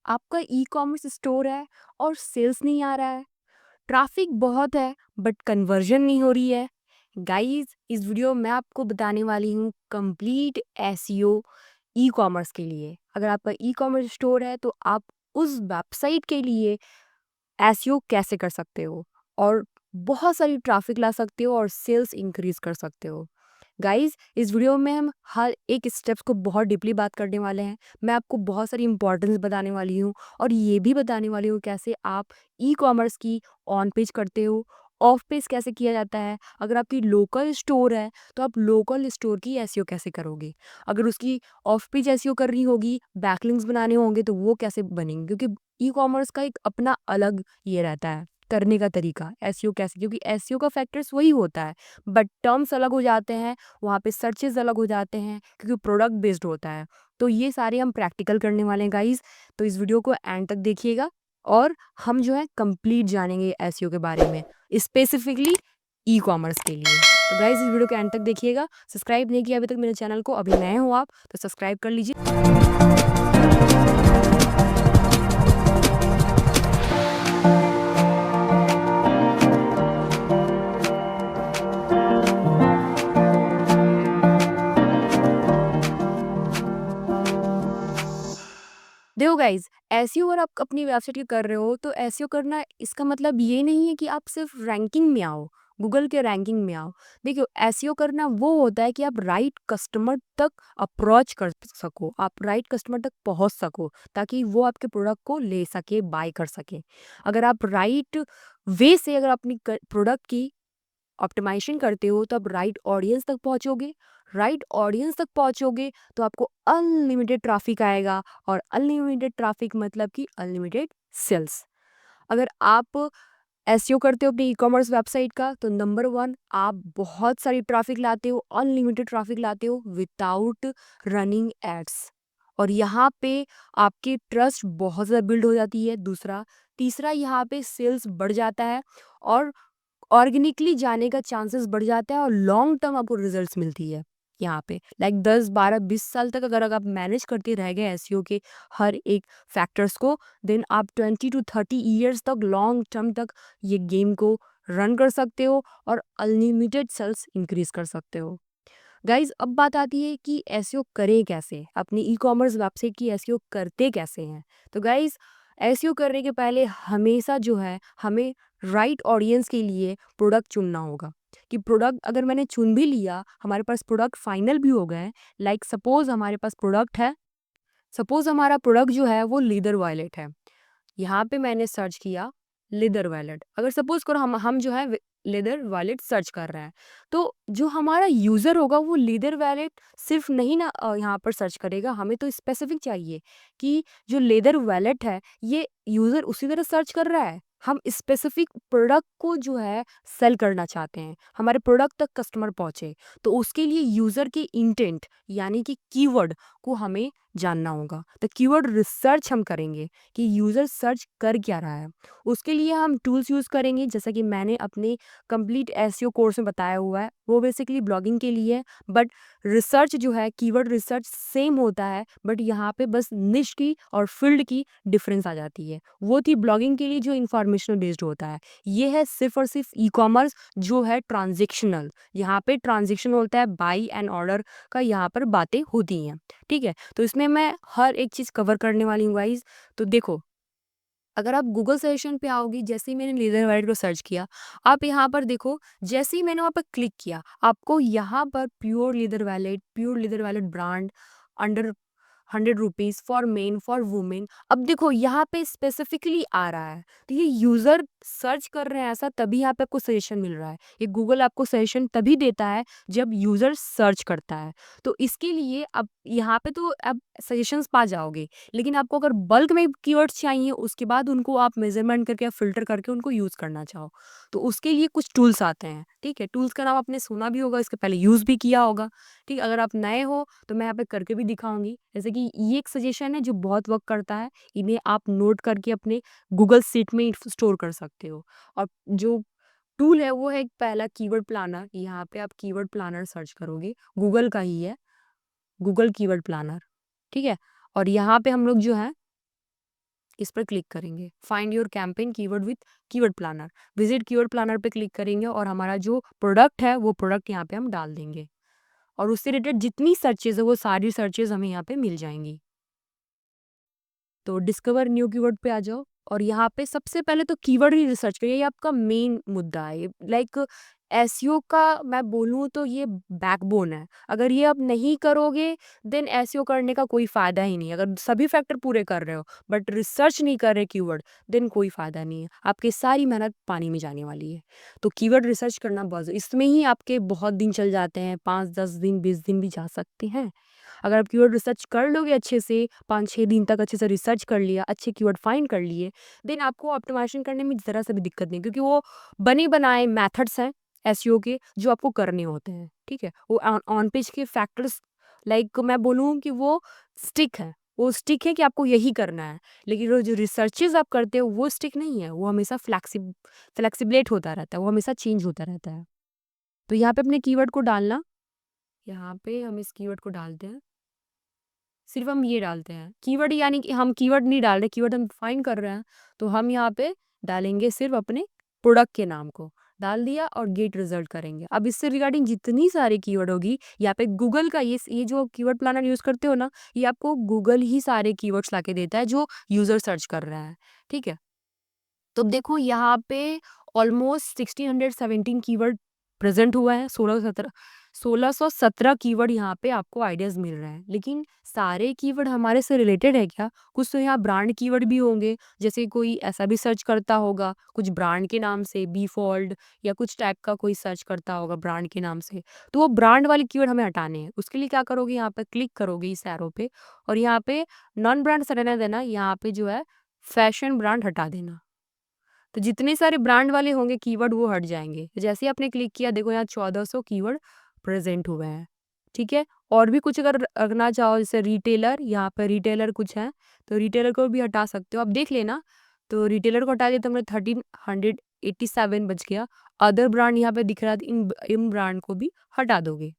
आपका e-commerce store है और सेल्स नहीं आ रहा है, ट्रैफ़िक बहुत है बट कन्वर्जन नहीं हो रही है। गाइज़, इस वीडियो में आपको बताने वाली हूँ कंप्लीट एसईओ ई-कॉमर्स के लिए। अगर आपका ई-कॉमर्स स्टोर है तो आप उस वेबसाइट के लिए एसईओ कैसे कर सकते हो और बहुत सारी ट्रैफ़िक ला सकते हो और सेल्स इंक्रीज़ कर सकते हो। गाइज़, इस वीडियो में हम हर एक स्टेप्स को बहुत डीपली बात करने वाले हैं। मैं आपको बहुत सारी इंपॉर्टेंस बताने वाली हूँ और ये भी बताने वाली हूँ कैसे आप ई-कॉमर्स की ऑन पेज करते हो, ऑफ पेज कैसे किया जाता है। अगर आपकी लोकल स्टोर है तो आप लोकल स्टोर की एसईओ कैसे करोगे। अगर उसकी ऑफ पेज एसईओ करनी होगी, बैकलिंक्स बनाने होंगे तो वो कैसे बनेंगे, क्योंकि ई-कॉमर्स का एक अपना अलग ये रहता है करने का तरीका एसईओ कैसे, क्योंकि एसईओ का फैक्टर्स वही होता है बट टर्म्स अलग हो जाते हैं, वहाँ पे सर्चेज़ अलग हो जाते हैं क्योंकि प्रोडक्ट बेस्ड होता है। तो ये सारे हम प्रैक्टिकल करने वाले हैं गाइज़, तो इस वीडियो को एंड तक देखिएगा और हम जो है कंप्लीट जानेंगे एसईओ के बारे में, स्पेसिफिकली ई-कॉमर्स के लिए। तो गाइज़, इस वीडियो को एंड तक देखिएगा। सब्सक्राइब नहीं किया अभी तक मेरे चैनल को, अभी नए हो आप तो सब्सक्राइब कर लीजिए। देखो गाइज, एसईओ अगर आप अपनी वेबसाइट की कर रहे हो तो एसईओ करना इसका मतलब ये नहीं है कि आप सिर्फ रैंकिंग में आओ, गूगल के रैंकिंग में आओ। देखियो, एसईओ करना वो होता है कि आप राइट कस्टमर तक अप्रोच कर सको, आप राइट कस्टमर तक पहुंच सको ताकि वो आपके प्रोडक्ट को ले सके, बाय कर सके। अगर आप राइट वे से अगर अपनी प्रोडक्ट की ऑप्टिमाइजेशन करते हो तो आप राइट ऑडियंस तक पहुंचोगे। राइट ऑडियंस तक पहुंचोगे तो आपको अनलिमिटेड ट्रैफिक आएगा और अनलिमिटेड ट्रैफिक मतलब कि अनलिमिटेड सेल्स। अगर आप एसईओ करते हो अपनी ई-कॉमर्स वेबसाइट का तो नंबर वन, आप बहुत सारी ट्रैफिक लाते हो, अनलिमिटेड ट्रैफिक लाते हो विदाउट रनिंग एड्स और यहाँ पे आपकी ट्रस्ट बहुत ज़्यादा बिल्ड हो जाती है। दूसरा, तीसरा, यहाँ पे सेल्स बढ़ जाता है और ऑर्गेनिकली जाने का चांसेस बढ़ जाता है और लॉन्ग टर्म आपको रिजल्ट्स मिलती है। यहाँ पे लाइक 10 12 20 साल तक अगर आप मैनेज करते रह गए एसईओ के हर एक फैक्टर्स को, देन आप 20 to 30 ईयर्स तक लॉन्ग टर्म तक ये गेम को रन कर सकते हो और अनलिमिटेड सेल्स इंक्रीज कर सकते हो। गाइज, अब बात आती है कि एसईओ करें कैसे, अपनी ई कॉमर्स वेबसाइट की एसईओ करते कैसे हैं। तो गाइज, एसईओ करने के पहले हमेशा जो है हमें राइट ऑडियंस के लिए प्रोडक्ट चुनना होगा कि प्रोडक्ट अगर मैंने चुन भी लिया, हमारे पास प्रोडक्ट फाइनल भी हो गए, लाइक सपोज हमारे पास प्रोडक्ट है, सपोज हमारा प्रोडक्ट जो है वो लीदर वायलेट है। यहाँ पे मैंने सर्च किया लेदर वॉलेट, अगर सपोज करो हम जो है लेदर वॉलेट सर्च कर रहे हैं तो जो हमारा यूज़र होगा वो लेदर वॉलेट सिर्फ नहीं ना यहाँ पर सर्च करेगा, हमें तो स्पेसिफिक चाहिए कि जो लेदर वॉलेट है ये यूज़र उसी तरह सर्च कर रहा है। हम स्पेसिफिक प्रोडक्ट को जो है सेल करना चाहते हैं, हमारे प्रोडक्ट तक कस्टमर पहुँचे, तो उसके लिए यूज़र के इंटेंट यानी कि कीवर्ड को हमें जानना होगा। तो कीवर्ड रिसर्च हम करेंगे कि यूज़र सर्च कर क्या रहा है। उसके लिए हम टूल्स यूज़ करेंगे जैसा कि मैंने अपने कंप्लीट एसईओ कोर्स में बताया हुआ है, वो बेसिकली ब्लॉगिंग के लिए है बट रिसर्च जो है कीवर्ड रिसर्च सेम होता है बट यहाँ पे बस निश की और फील्ड की डिफरेंस आ जाती है। वो थी ब्लॉगिंग के लिए जो इंफॉर्मेशनल बेस्ड होता है, ये है सिर्फ और सिर्फ ई कॉमर्स जो है ट्रांजेक्शनल। यहाँ पे ट्रांजेक्शन होता है, बाई एंड ऑर्डर का यहाँ पर बातें होती हैं। ठीक है, तो इसमें मैं हर एक चीज़ कवर करने वाली हूँ गाइज। तो देखो, अगर आप गूगल सजेशन पे आओगी, जैसे ही मैंने लेदर वॉलेट को सर्च किया, आप यहाँ पर देखो, जैसे ही मैंने वहाँ पर क्लिक किया आपको यहाँ पर pure leather wallet brand under 100 rupees for main for women. अब देखो यहाँ पे स्पेसिफिकली आ रहा है तो ये यूज़र सर्च कर रहे हैं ऐसा, तभी यहाँ पे आपको सजेशन मिल रहा है। ये गूगल आपको सजेशन तभी देता है जब यूज़र सर्च करता है। तो इसके लिए अब यहाँ पे तो अब सजेशंस पा जाओगे, लेकिन आपको अगर बल्क में कीवर्ड्स चाहिए उसके बाद उनको आप मेजरमेंट करके फिल्टर करके उनको यूज़ करना चाहो तो उसके लिए कुछ टूल्स आते हैं। ठीक है, टूल्स का नाम आपने सुना भी होगा, इसके पहले यूज़ भी किया होगा। ठीक, अगर आप नए हो तो मैं यहाँ पे करके भी दिखाऊंगी। जैसे कि ये एक सजेशन है जो बहुत वर्क करता है, इन्हें आप नोट करके अपने गूगल सीट में स्टोर कर सकते हो। और जो टूल है वो है एक पहला कीवर्ड प्लानर। यहाँ पे आप कीवर्ड प्लानर सर्च करोगे, गूगल का ही है, गूगल कीवर्ड प्लानर। ठीक है, और यहाँ पे हम लोग जो है इस पर क्लिक करेंगे, find your campaign keyword with keyword planner, visit keyword planner पे क्लिक करेंगे और हमारा जो प्रोडक्ट है वो प्रोडक्ट यहाँ पे हम डाल देंगे और उससे रिलेटेड जितनी सर्चेज है वो सारी सर्चेज हमें यहाँ पे मिल जाएंगी। तो डिस्कवर न्यू कीवर्ड पे आ जाओ और यहाँ पे सबसे पहले तो कीवर्ड ही रिसर्च करिए, ये आपका मेन मुद्दा है। लाइक एसईओ का मैं बोलूँ तो ये बैकबोन है। अगर ये आप नहीं करोगे देन एसईओ करने का कोई फ़ायदा ही नहीं है। अगर सभी फैक्टर पूरे कर रहे हो बट रिसर्च नहीं कर रहे कीवर्ड, देन कोई फ़ायदा नहीं है, आपकी सारी मेहनत पानी में जाने वाली है। तो कीवर्ड रिसर्च करना बहुत, इसमें ही आपके बहुत दिन चल जाते हैं, 5-10 दिन 20 दिन भी जा सकते हैं। अगर आप कीवर्ड रिसर्च कर लोगे अच्छे से, 5-6 दिन तक अच्छे से रिसर्च कर लिया, अच्छे कीवर्ड फाइंड कर लिए, देन आपको ऑप्टिमाइजेशन करने में ज़रा सा भी दिक्कत नहीं, क्योंकि वो बने बनाए मेथड्स हैं एसईओ के जो आपको करने होते हैं। ठीक है, वो ऑन पेज के फैक्टर्स, लाइक मैं बोलूँ कि वो स्टिक है, वो स्टिक है कि आपको यही करना है। लेकिन वो जो रिसर्चेज आप करते हो वो स्टिक नहीं है, वो हमेशा फ्लेक्सिबलेट होता रहता है, वो हमेशा चेंज होता रहता है। तो यहाँ पे अपने कीवर्ड को डालना, यहाँ पे हम इस कीवर्ड को डालते हैं, सिर्फ हम ये डालते हैं कीवर्ड, यानी कि हम कीवर्ड नहीं डाल रहे, कीवर्ड हम फाइंड कर रहे हैं। तो हम यहाँ पे डालेंगे सिर्फ अपने प्रोडक्ट के नाम को, डाल दिया और गेट रिजल्ट करेंगे। अब इससे रिगार्डिंग जितनी सारी कीवर्ड होगी यहाँ पे गूगल का ये जो कीवर्ड प्लानर यूज़ करते हो ना, ये आपको गूगल ही सारे कीवर्ड्स लाके देता है जो यूज़र सर्च कर रहा है। ठीक है, तो देखो यहाँ पे ऑलमोस्ट 1617 कीवर्ड प्रेजेंट हुआ है, 1617 कीवर्ड यहाँ पे आपको आइडियाज मिल रहे हैं। लेकिन सारे कीवर्ड हमारे से रिलेटेड है क्या? कुछ तो यहाँ ब्रांड कीवर्ड भी होंगे, जैसे कोई ऐसा भी सर्च करता होगा कुछ ब्रांड के नाम से, बी फोल्ड या कुछ टाइप का कोई सर्च करता होगा ब्रांड के नाम से, तो वो ब्रांड वाले कीवर्ड हमें हटाने हैं। उसके लिए क्या करोगे, यहाँ पे क्लिक करोगे इस एरो पे और यहाँ पे नॉन ब्रांड रहने देना, यहाँ पे जो है फैशन ब्रांड हटा देना। तो जितने सारे ब्रांड वाले होंगे कीवर्ड वो हट जाएंगे। जैसे ही आपने क्लिक किया देखो यहाँ 1400 कीवर्ड प्रेजेंट हुए हैं। ठीक है, और भी कुछ अगर रखना चाहो जैसे रिटेलर, यहाँ पर रिटेलर कुछ है तो रिटेलर को भी हटा सकते हो, आप देख लेना। तो रिटेलर को हटा दिया तो हमें 1387 बच गया। अदर ब्रांड यहाँ पे दिख रहा था, इन ब्रांड को भी हटा दोगे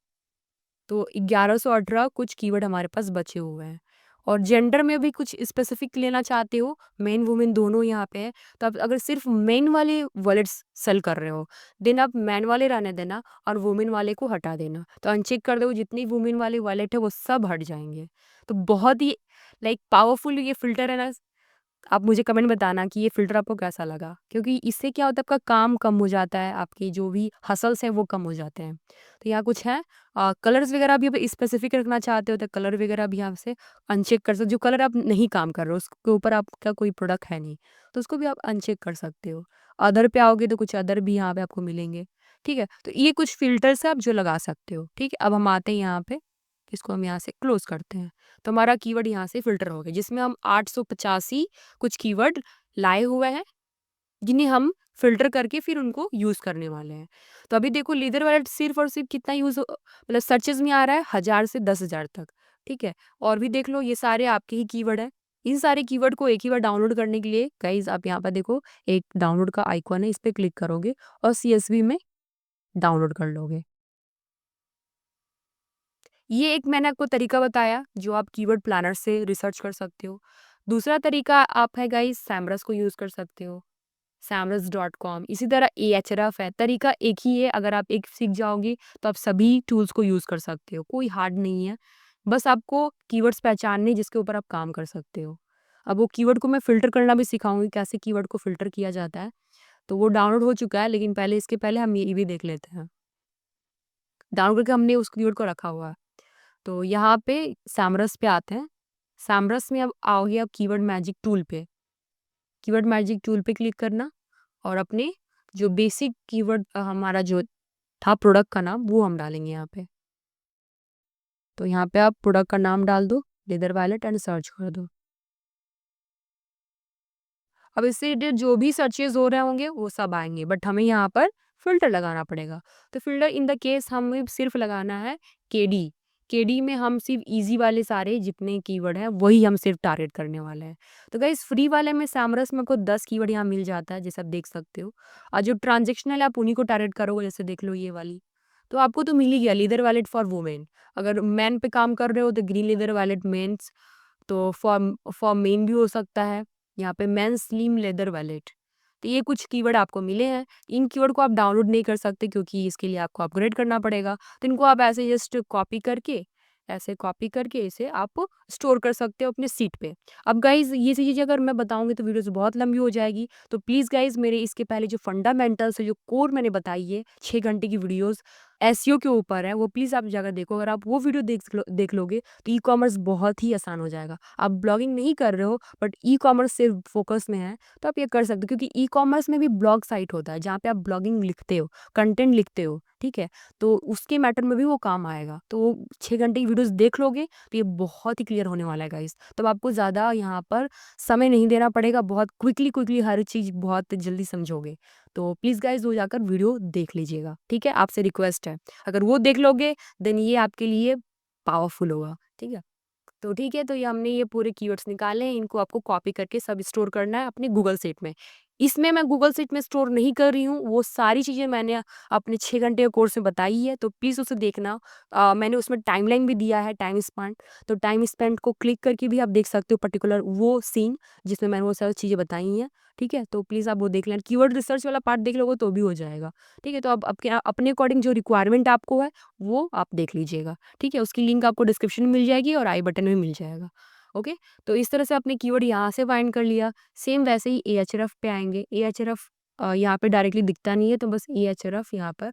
तो 1118 कुछ कीवर्ड हमारे पास बचे हुए हैं। और जेंडर में भी कुछ स्पेसिफिक लेना चाहते हो, मेन वुमेन दोनों यहाँ पे है, तो आप अगर सिर्फ मेन वाले वॉलेट्स सेल कर रहे हो देन आप मैन वाले रहने देना और वुमेन वाले को हटा देना। तो अनचेक कर दो, जितनी वुमेन वाले वॉलेट है वो सब हट जाएंगे। तो बहुत ही लाइक पावरफुल ये फिल्टर है ना। आप मुझे कमेंट बताना कि ये फ़िल्टर आपको कैसा लगा, क्योंकि इससे क्या होता है आपका काम कम हो जाता है, आपकी जो भी हसल्स हैं वो कम हो जाते हैं। तो यहाँ कुछ है कलर्स वगैरह भी आप स्पेसिफिक रखना चाहते हो तो कलर वगैरह भी यहाँ से अनचेक कर सकते हो। जो कलर आप नहीं काम कर रहे हो उसके ऊपर आपका कोई प्रोडक्ट है नहीं तो उसको भी आप अनचेक कर सकते हो। अदर पे आओगे तो कुछ अदर भी यहाँ पे आपको मिलेंगे। ठीक है, तो ये कुछ फ़िल्टर्स है आप जो लगा सकते हो। ठीक है, अब हम आते हैं यहाँ पे, इसको हम यहाँ से क्लोज़ करते हैं। तो हमारा कीवर्ड यहाँ से फ़िल्टर हो गया जिसमें हम 885 कुछ कीवर्ड लाए हुए हैं जिन्हें हम फ़िल्टर करके फिर उनको यूज़ करने वाले हैं। तो अभी देखो लीडर वालेट सिर्फ़ और सिर्फ़ कितना मतलब सर्चेज़ में आ रहा है 1000 से 10,000 तक। ठीक है, और भी देख लो ये सारे आपके ही कीवर्ड हैं। इन सारे कीवर्ड को एक ही बार डाउनलोड करने के लिए गाइज़ आप यहाँ पर देखो एक डाउनलोड का आइकॉन है, इस पे क्लिक करोगे और सीएसवी में डाउनलोड कर लोगे। ये एक मैंने आपको तरीका बताया जो आप कीवर्ड प्लानर से रिसर्च कर सकते हो। दूसरा तरीका आप है गाइस सैमरस को यूज़ कर सकते हो, samras.com। इसी तरह एएचरएफ है, तरीका एक ही है। अगर आप एक सीख जाओगे तो आप सभी टूल्स को यूज़ कर सकते हो, कोई हार्ड नहीं है। बस आपको कीवर्ड्स पहचानने जिसके ऊपर आप काम कर सकते हो। अब वो कीवर्ड को मैं फ़िल्टर करना भी सिखाऊँगी, कैसे कीवर्ड को फ़िल्टर किया जाता है। तो वो डाउनलोड हो चुका है, लेकिन पहले इसके पहले हम ये भी देख लेते हैं। डाउनलोड करके हमने उस कीवर्ड को रखा हुआ है। तो यहाँ पे सैमरस पे आते हैं। सैमरस में अब आओगे आप कीवर्ड मैजिक टूल पे। कीवर्ड मैजिक टूल पे क्लिक करना और अपने जो बेसिक कीवर्ड हमारा जो था प्रोडक्ट का नाम वो हम डालेंगे यहाँ पे। तो यहाँ पे आप प्रोडक्ट का नाम डाल दो, लेदर वायलेट एंड सर्च कर दो। अब इससे रिलेटेड जो भी सर्चेस हो रहे होंगे वो सब आएंगे, बट हमें यहाँ पर फिल्टर लगाना पड़ेगा। तो फिल्टर इन द केस हमें सिर्फ लगाना है केडी। केडी में हम सिर्फ इजी वाले सारे जितने कीवर्ड हैं वही हम सिर्फ टारगेट करने वाले हैं। तो गाइस फ्री वाले में सैमरस में आपको 10 कीवर्ड यहाँ मिल जाता है जैसे आप देख सकते हो, और जो ट्रांजेक्शनल आप उन्हीं को टारगेट करोगे, जैसे देख लो ये वाली, तो आपको तो मिल ही गया लीदर वैलेट फॉर वुमेन। अगर मैन पे काम कर रहे हो तो ग्रीन लीदर वैलेट मेन्स, तो फॉर मेन भी हो सकता है। यहाँ पे मेंस स्लिम लेदर वॉलेट। तो ये कुछ कीवर्ड आपको मिले हैं। इन कीवर्ड को आप डाउनलोड नहीं कर सकते क्योंकि इसके लिए आपको अपग्रेड करना पड़ेगा। तो इनको आप ऐसे जस्ट कॉपी करके इसे आप स्टोर कर सकते हो अपने सीट पे। अब गाइज ये चीज़ें अगर मैं बताऊंगी तो वीडियोस बहुत लंबी हो जाएगी, तो प्लीज़ गाइज मेरे इसके पहले जो फंडामेंटल्स है, जो कोर मैंने बताई है 6 घंटे की वीडियोस एसईओ के ऊपर है, वो प्लीज़ आप जाकर देखो। अगर आप वो वीडियो देख लोगे तो ई कॉमर्स बहुत ही आसान हो जाएगा। आप ब्लॉगिंग नहीं कर रहे हो बट ई कॉमर्स से फोकस में है तो आप ये कर सकते हो, क्योंकि ई कॉमर्स में भी ब्लॉग साइट होता है जहाँ पे आप ब्लॉगिंग लिखते हो, कंटेंट लिखते हो, ठीक है। तो उसके मैटर में भी वो काम आएगा। तो वो 6 घंटे की वीडियोस देख लोगे तो ये बहुत ही क्लियर होने वाला है गाइस। तब आपको ज़्यादा यहाँ पर समय नहीं देना पड़ेगा, बहुत क्विकली हर चीज़ बहुत जल्दी समझोगे। तो प्लीज़ गाइस वो जाकर वीडियो देख लीजिएगा, ठीक है, आपसे रिक्वेस्ट है। अगर वो देख लोगे देन ये आपके लिए पावरफुल होगा, ठीक है। तो ठीक है, तो ये हमने ये पूरे कीवर्ड्स निकाले हैं, इनको आपको कॉपी करके सब स्टोर करना है अपने गूगल शीट में। इसमें मैं गूगल शीट में स्टोर नहीं कर रही हूँ, वो सारी चीज़ें मैंने अपने 6 घंटे के कोर्स में बताई है, तो प्लीज़ उसे देखना। मैंने उसमें टाइमलाइन भी दिया है, टाइम स्पेंड। तो टाइम स्पेंड को क्लिक करके भी आप देख सकते हो पर्टिकुलर वो सीन जिसमें मैंने वो सारी चीज़ें बताई हैं, ठीक है। तो प्लीज़ आप वो देख लेना, कीवर्ड रिसर्च वाला पार्ट देख लोगे तो भी हो जाएगा, ठीक है। तो अब अपने अकॉर्डिंग जो रिक्वायरमेंट आपको है वो आप देख लीजिएगा, ठीक है। उसकी लिंक आपको डिस्क्रिप्शन में मिल जाएगी और आई बटन में मिल जाएगा, ओके। तो इस तरह से आपने कीवर्ड यहाँ से फाइंड कर लिया। सेम वैसे ही एएचआरएफ पे आएंगे। एएचआरएफ यहाँ पे डायरेक्टली दिखता नहीं है, तो बस एएचआरएफ यहाँ पर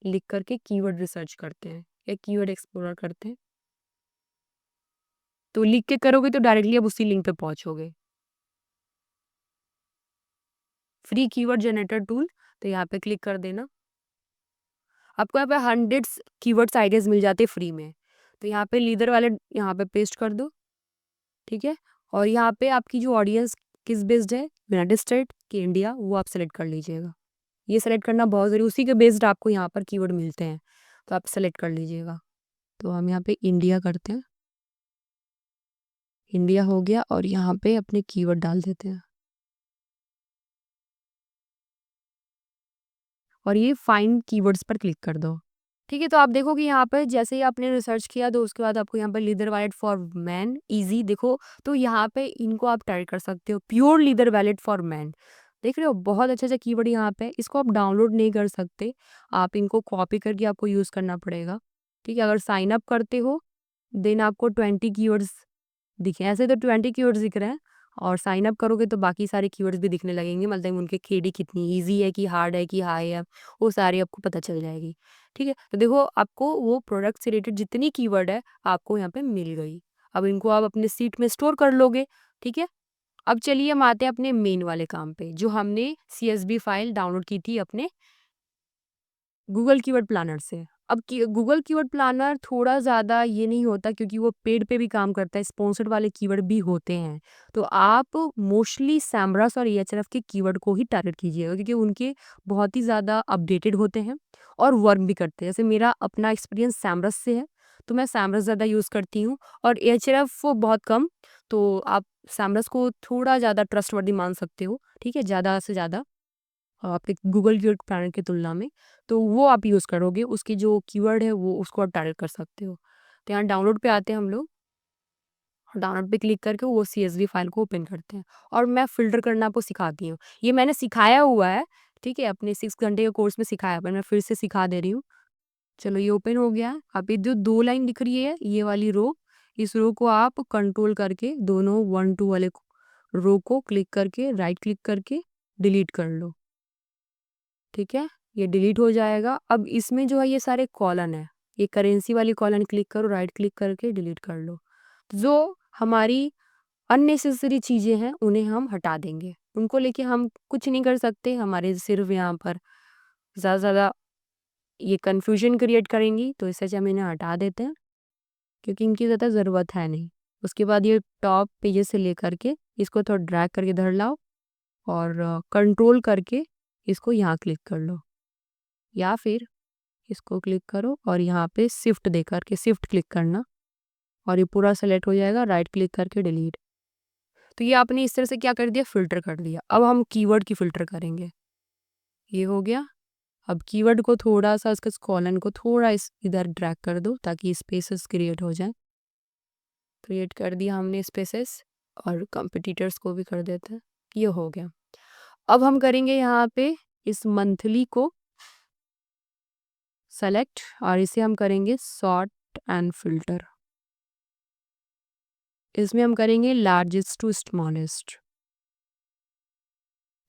लिख करके कीवर्ड रिसर्च करते हैं या कीवर्ड एक्सप्लोरर करते हैं। तो लिख के करोगे तो डायरेक्टली आप उसी लिंक पे पहुंचोगे। फ्री कीवर्ड जनरेटर टूल, तो यहाँ पे क्लिक कर देना। आपको यहाँ पे हंड्रेड्स कीवर्ड्स आइडियाज मिल जाते हैं फ्री में। तो यहाँ पे लीडर वाले यहाँ पे पेस्ट कर दो, ठीक है। और यहाँ पे आपकी जो ऑडियंस किस बेस्ड है, यूनाइटेड स्टेट की इंडिया, वो आप सेलेक्ट कर लीजिएगा। ये सेलेक्ट करना बहुत ज़रूरी, उसी के बेस्ड आपको यहाँ पर कीवर्ड मिलते हैं, तो आप सेलेक्ट कर लीजिएगा। तो हम यहाँ पे इंडिया करते हैं, इंडिया हो गया, और यहाँ पे अपने कीवर्ड डाल देते हैं और ये फाइंड कीवर्ड्स पर क्लिक कर दो, ठीक है। तो आप देखो कि यहाँ पर जैसे ही आपने रिसर्च किया तो उसके बाद आपको यहाँ पर leather wallet for man easy देखो, तो यहाँ पे इनको आप टाइप कर सकते हो, pure leather wallet for man. देख रहे हो, बहुत अच्छा अच्छा कीवर्ड यहाँ पे। इसको आप डाउनलोड नहीं कर सकते, आप इनको कॉपी करके आपको यूज़ करना पड़ेगा, ठीक है। अगर साइन अप करते हो देन आपको 20 कीवर्ड्स दिखे, ऐसे तो 20 कीवर्ड्स दिख रहे हैं, और साइन अप करोगे तो बाकी सारे कीवर्ड्स भी दिखने लगेंगे, मतलब उनके केडी कितनी ईजी है कि हार्ड है कि हाई है, वो सारी आपको पता चल जाएगी, ठीक है। तो देखो आपको वो प्रोडक्ट से रिलेटेड जितनी कीवर्ड है आपको यहाँ पे मिल गई। अब इनको आप अपने सीट में स्टोर कर लोगे, ठीक है। अब चलिए हम आते हैं अपने मेन वाले काम पे, जो हमने CSV फाइल डाउनलोड की थी अपने गूगल कीवर्ड प्लानर से। अब गूगल कीवर्ड प्लानर थोड़ा ज़्यादा ये नहीं होता क्योंकि वो पेड पे भी काम करता है, स्पॉन्सर्ड वाले कीवर्ड भी होते हैं। तो आप मोस्टली सैमरस और एएचआरएफ के कीवर्ड को ही टारगेट कीजिएगा क्योंकि उनके बहुत ही ज़्यादा अपडेटेड होते हैं और वर्क भी करते हैं। जैसे मेरा अपना एक्सपीरियंस सैमरस से है, तो मैं सैमरस ज़्यादा यूज़ करती हूँ, और एएचआरएफ बहुत कम। तो आप सैमरस को थोड़ा ज़्यादा ट्रस्टवर्दी मान सकते हो, ठीक है, ज़्यादा से ज़्यादा आपके गूगल कीवर्ड प्लानर की तुलना में। तो वो आप यूज़ करोगे, उसकी जो कीवर्ड है वो उसको आप टारगेट कर सकते हो। तो यहाँ डाउनलोड पे आते हैं हम लोग, और डाउनलोड पे क्लिक करके वो CSV फाइल को ओपन करते हैं, और मैं फ़िल्टर करना आपको सिखाती हूँ। ये मैंने सिखाया हुआ है, ठीक है, अपने 6 घंटे के कोर्स में सिखाया, पर मैं फिर से सिखा दे रही हूँ। चलो ये ओपन हो गया। अब ये जो 2 लाइन दिख रही है, ये वाली रो, इस रो को आप कंट्रोल करके दोनों 1 2 वाले रो को क्लिक करके राइट क्लिक करके डिलीट कर लो, ठीक है। ये डिलीट हो जाएगा। अब इसमें जो है ये सारे कॉलन है, ये करेंसी वाली कॉलन क्लिक करो, राइट क्लिक करके डिलीट कर लो। जो हमारी अननेसेसरी चीज़ें हैं उन्हें हम हटा देंगे, उनको लेके हम कुछ नहीं कर सकते। हमारे सिर्फ यहाँ पर ज़्यादा से ज़्यादा ये कन्फ्यूजन क्रिएट करेंगी, तो इससे अच्छा हम इन्हें हटा देते हैं क्योंकि इनकी ज़्यादा ज़रूरत है नहीं। उसके बाद ये टॉप पेजेस से लेकर के इसको थोड़ा ड्रैग करके इधर लाओ, और कंट्रोल करके इसको यहाँ क्लिक कर लो, या फिर इसको क्लिक करो और यहाँ पे शिफ्ट दे करके शिफ्ट क्लिक करना, और ये पूरा सेलेक्ट हो जाएगा, राइट क्लिक करके डिलीट। तो ये आपने इस तरह से क्या कर दिया, फिल्टर कर दिया। अब हम कीवर्ड की फिल्टर करेंगे, ये हो गया। अब कीवर्ड को थोड़ा सा इसके कॉलन को थोड़ा इस इधर ड्रैग कर दो ताकि स्पेसेस क्रिएट हो जाए। क्रिएट कर दिया हमने स्पेसेस, और कंपटीटर्स को भी कर देते हैं। ये हो गया। अब हम करेंगे यहाँ पे इस मंथली को सेलेक्ट और इसे हम करेंगे सॉर्ट एंड फिल्टर। इसमें हम करेंगे लार्जेस्ट टू स्मॉलेस्ट।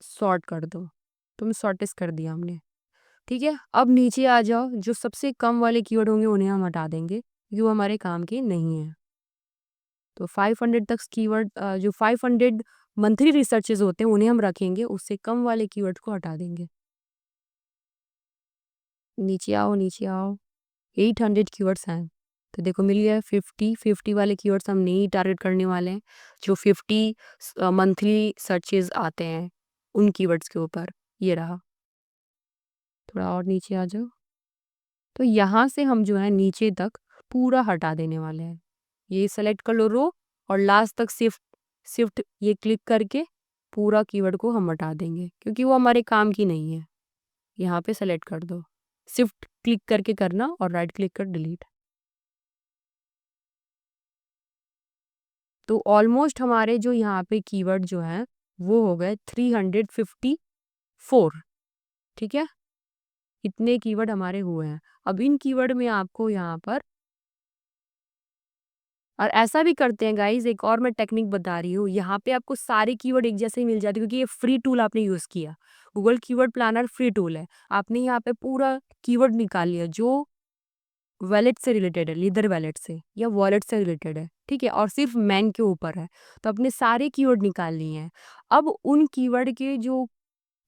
सॉर्ट कर दो, तुम शॉर्टेस्ट कर दिया हमने। ठीक है, अब नीचे आ जाओ, जो सबसे कम वाले कीवर्ड होंगे उन्हें हम हटा देंगे क्योंकि वो हमारे काम के नहीं है। तो 500 तक कीवर्ड, जो 500 मंथली रिसर्चेज होते हैं उन्हें हम रखेंगे, उससे कम वाले कीवर्ड को हटा देंगे। नीचे आओ, नीचे आओ, 800 कीवर्ड्स हैं। तो देखो मिल गया 50 वाले कीवर्ड्स हम नहीं टारगेट करने वाले हैं, जो 50 मंथली सर्चेज आते हैं उन कीवर्ड्स के ऊपर। ये रहा, थोड़ा और नीचे आ जाओ। तो यहाँ से हम जो है नीचे तक पूरा हटा देने वाले हैं। ये सेलेक्ट कर लो रो, और लास्ट तक शिफ्ट शिफ्ट ये क्लिक करके पूरा कीवर्ड को हम हटा देंगे क्योंकि वो हमारे काम की नहीं है। यहाँ पे सेलेक्ट कर दो, शिफ्ट क्लिक करके करना और राइट क्लिक कर डिलीट। तो ऑलमोस्ट हमारे जो यहाँ पे कीवर्ड जो है वो हो गए 354। ठीक है, इतने कीवर्ड हमारे हुए हैं। अब इन कीवर्ड में आपको यहाँ पर, और ऐसा भी करते हैं गाइज, एक और मैं टेक्निक बता रही हूँ, यहाँ पे आपको सारे कीवर्ड एक जैसे ही मिल जाते हैं क्योंकि ये फ्री टूल आपने यूज़ किया। Google keyword planner free tool है। आपने यहाँ पे पूरा कीवर्ड निकाल लिया जो वॉलेट से रिलेटेड है, लीदर वॉलेट से या वॉलेट से रिलेटेड है, ठीक है, और सिर्फ मैन के ऊपर है। तो अपने सारे कीवर्ड निकाल लिए हैं। अब उन कीवर्ड के जो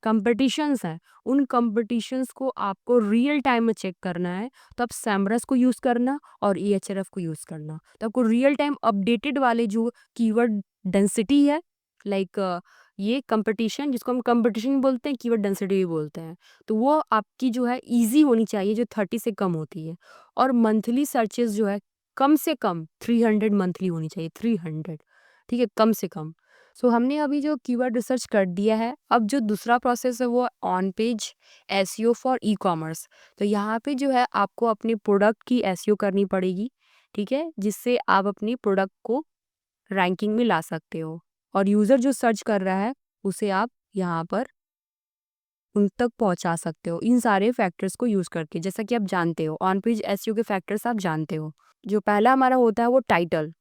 कंपटीशंस हैं, उन कंपटीशंस को आपको रियल टाइम में चेक करना है। तो आप सैमरस को यूज़ करना और EHRF को यूज़ करना। तो आपको रियल टाइम अपडेटेड वाले जो कीवर्ड डेंसिटी है, लाइक ये कंपटीशन, जिसको हम कंपटीशन बोलते हैं, कीवर्ड डेंसिटी भी बोलते हैं, तो वो आपकी जो है ईजी होनी चाहिए, जो 30 से कम होती है। और मंथली सर्चेस जो है कम से कम 300 मंथली होनी चाहिए, 300। ठीक है, कम से कम। सो हमने अभी जो कीवर्ड रिसर्च कर दिया है, अब जो दूसरा प्रोसेस है वो on page SEO for ecommerce. तो यहाँ पे जो है आपको अपने प्रोडक्ट की SEO करनी पड़ेगी, ठीक है, जिससे आप अपनी प्रोडक्ट को रैंकिंग में ला सकते हो और यूज़र जो सर्च कर रहा है उसे आप यहाँ पर उन तक पहुँचा सकते हो इन सारे फैक्टर्स को यूज़ करके। जैसा कि आप जानते हो ऑन पेज SEO के फैक्टर्स आप जानते हो। जो पहला हमारा होता है वो टाइटल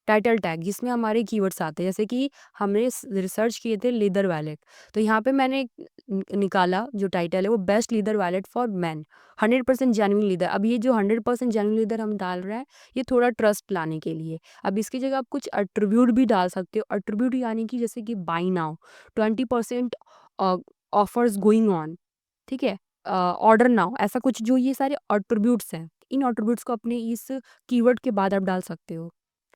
टैग, जिसमें हमारे कीवर्ड्स आते हैं। जैसे कि हमने रिसर्च किए थे लीदर वैलेट, तो यहाँ पे मैंने निकाला जो टाइटल है वो best leather wallet for man, 100% genuine leather. अब ये जो 100% जेन्युइन लीदर हम डाल रहे हैं, ये थोड़ा ट्रस्ट लाने के लिए। अब इसकी जगह आप कुछ एट्रीब्यूट भी डाल सकते हो। एट्रीब्यूट यानी कि जैसे कि buy now, 20% offers going on, ठीक है, ऑर्डर नाउ, ऐसा कुछ। जो ये सारे एट्रीब्यूट्स हैं, इन एट्रीब्यूट्स को अपने इस कीवर्ड के बाद आप डाल सकते हो।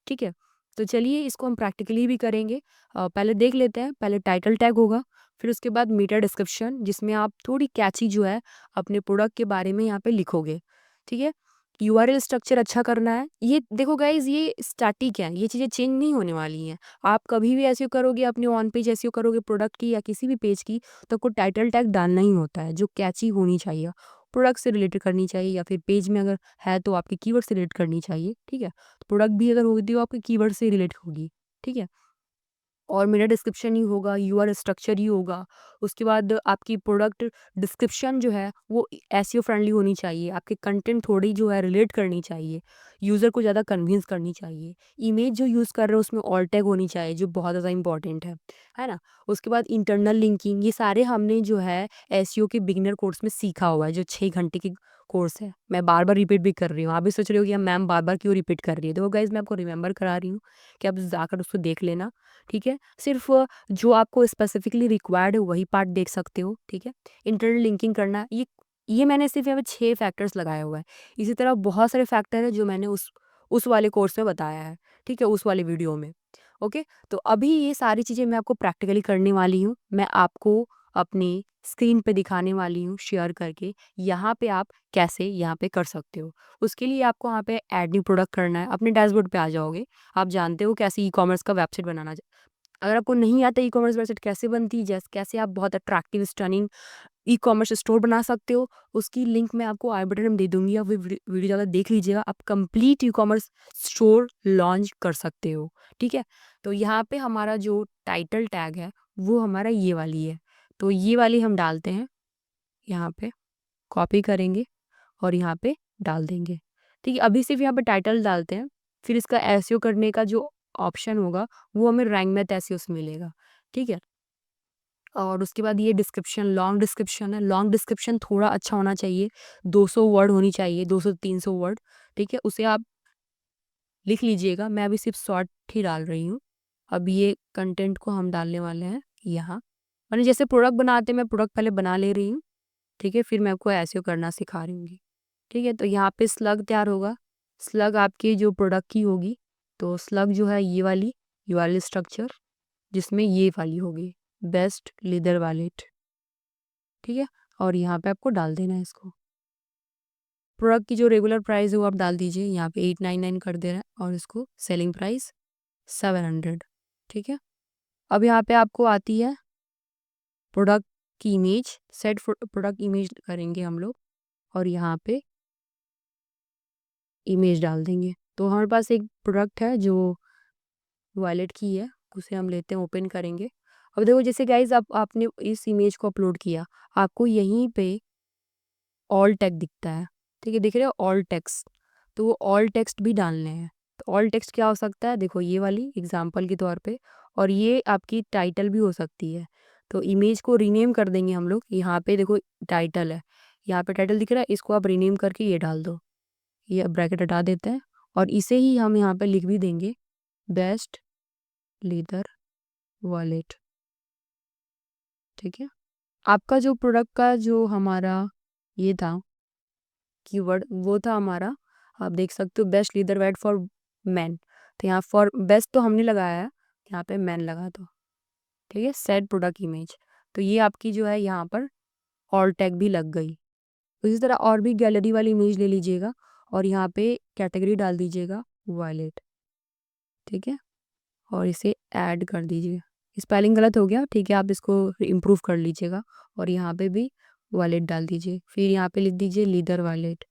ठीक है, तो चलिए इसको हम प्रैक्टिकली भी करेंगे। पहले देख लेते हैं। पहले टाइटल टैग होगा, फिर उसके बाद मीटा डिस्क्रिप्शन, जिसमें आप थोड़ी कैची जो है अपने प्रोडक्ट के बारे में यहाँ पे लिखोगे। ठीक है, URL स्ट्रक्चर अच्छा करना है। ये देखो गाइज, ये स्टैटिक है, ये चीज़ें चेंज नहीं होने वाली हैं। आप कभी भी ऐसे करोगे, अपने ऑन पेज ऐसे करोगे प्रोडक्ट की या किसी भी पेज की, तो आपको टाइटल टैग डालना ही होता है जो कैची होनी चाहिए, प्रोडक्ट से रिलेटेड करनी चाहिए, या फिर पेज में अगर है तो आपके कीवर्ड से रिलेट करनी चाहिए। ठीक है, प्रोडक्ट भी अगर होगी तो आपके कीवर्ड से रिलेट होगी। ठीक है, और मेरा डिस्क्रिप्शन ही होगा, यूआर स्ट्रक्चर ही होगा। उसके बाद आपकी प्रोडक्ट डिस्क्रिप्शन जो है वो एसईओ फ्रेंडली होनी चाहिए। आपके कंटेंट थोड़ी जो है रिलेट करनी चाहिए, यूज़र को ज़्यादा कन्विंस करनी चाहिए। इमेज जो यूज़ कर रहे हो उसमें ऑल टैग होनी चाहिए, जो बहुत ज़्यादा इंपॉर्टेंट है ना। उसके बाद इंटरनल लिंकिंग, ये सारे हमने जो है एसईओ के बिगिनर कोर्स में सीखा हुआ है, जो 6 घंटे की कोर्स है। मैं बार बार रिपीट भी कर रही हूँ। आप भी सोच रहे हो कि मैम बार बार क्यों रिपीट कर रही है, तो गाइज मैं आपको रिमेंबर करा रही हूँ कि आप जाकर उसको देख लेना। ठीक है, सिर्फ जो आपको स्पेसिफिकली रिक्वायर्ड है वही पार्ट देख सकते हो। ठीक है, इंटरनल लिंकिंग करना, ये मैंने सिर्फ यहाँ पे 6 फैक्टर्स लगाया हुआ है। इसी तरह बहुत सारे फैक्टर है जो मैंने उस वाले कोर्स में बताया है। ठीक है, उस वाले वीडियो में। ओके, तो अभी ये सारी चीज़ें मैं आपको प्रैक्टिकली करने वाली हूँ। मैं आपको अपनी स्क्रीन पे दिखाने वाली हूँ शेयर करके, यहाँ पे आप कैसे यहाँ पे कर सकते हो। उसके लिए आपको यहाँ पे ऐड न्यू प्रोडक्ट करना है। अपने डैशबोर्ड पे आ जाओगे। आप जानते हो कैसे ई-कॉमर्स का वेबसाइट बनाना। अगर आपको नहीं आता ई-कॉमर्स वेबसाइट कैसे बनती है, जैसे कैसे आप बहुत अट्रैक्टिव स्टनिंग ई-कॉमर्स स्टोर बना सकते हो, उसकी लिंक मैं आपको आई बटन में दे दूंगी। आप वीडियो ज़्यादा देख लीजिएगा। आप कंप्लीट ई-कॉमर्स स्टोर लॉन्च कर सकते हो। ठीक है, तो यहाँ पे हमारा जो टाइटल टैग है वो हमारा ये वाली है, तो ये वाली हम डालते हैं, यहाँ पे कॉपी करेंगे और यहाँ पे डाल देंगे। ठीक है, अभी सिर्फ यहाँ पे टाइटल डालते हैं, फिर इसका एसईओ करने का जो ऑप्शन होगा वो हमें रैंक मैथ एसईओ से मिलेगा। ठीक है, और उसके बाद ये डिस्क्रिप्शन, लॉन्ग डिस्क्रिप्शन है। लॉन्ग डिस्क्रिप्शन थोड़ा अच्छा होना चाहिए, 200 वर्ड होनी चाहिए, 200 से 300 वर्ड। ठीक है, उसे आप लिख लीजिएगा, मैं अभी सिर्फ शॉर्ट ही डाल रही हूँ। अब ये कंटेंट को हम डालने वाले हैं यहाँ, मैंने जैसे प्रोडक्ट बनाते हैं मैं प्रोडक्ट पहले बना ले रही हूँ। ठीक है, फिर मैं आपको एसईओ करना सिखा रही हूँ। ठीक है, तो यहाँ पे स्लग तैयार होगा, स्लग आपकी जो प्रोडक्ट की होगी, तो स्लग जो है ये वाली स्ट्रक्चर, जिसमें ये वाली होगी बेस्ट लीदर वॉलेट। ठीक है, और यहाँ पे आपको डाल देना है इसको। प्रोडक्ट की जो रेगुलर प्राइस है वो आप डाल दीजिए, यहाँ पे 899 कर दे रहा है, और इसको सेलिंग प्राइस 700। ठीक है, अब यहाँ पे आपको आती है प्रोडक्ट की इमेज, सेट प्रोडक्ट इमेज करेंगे हम लोग, और यहाँ पे इमेज डाल देंगे। तो हमारे पास एक प्रोडक्ट है जो वॉलेट की है, उसे हम लेते हैं, ओपन करेंगे। अब देखो जैसे गाइज आपने इस इमेज को अपलोड किया, आपको यहीं पे ऑल टेक्स्ट दिखता है। ठीक है, दिख रहे हो ऑल टेक्स्ट, तो वो ऑल टेक्स्ट भी डालने हैं। तो ऑल टेक्स्ट क्या हो सकता है, देखो ये वाली एग्जाम्पल के तौर पे, और ये आपकी टाइटल भी हो सकती है। तो इमेज को रीनेम कर देंगे हम लोग, यहाँ पे देखो टाइटल है, यहाँ पे टाइटल दिख रहा है, इसको आप रीनेम करके ये डाल दो, ये ब्रैकेट हटा देते हैं, और इसे ही हम यहाँ पे लिख भी देंगे बेस्ट लीदर वॉलेट। ठीक है, आपका जो प्रोडक्ट का जो हमारा ये था कीवर्ड, वो था हमारा, आप देख सकते हो best leather wallet for man. तो यहाँ फॉर बेस्ट तो हमने लगाया है, यहाँ पे मैन लगा दो। ठीक है, सेट प्रोडक्ट इमेज, तो ये आपकी जो है यहाँ पर ऑल टैग भी लग गई। इसी तरह और भी गैलरी वाली इमेज ले लीजिएगा, और यहाँ पे कैटेगरी डाल दीजिएगा वॉलेट। ठीक है, और इसे ऐड कर दीजिए, स्पेलिंग गलत हो गया, ठीक है, आप इसको इम्प्रूव कर लीजिएगा, और यहाँ पे भी वॉलेट डाल दीजिए, फिर यहाँ पे लिख दीजिए लीदर वॉलेट।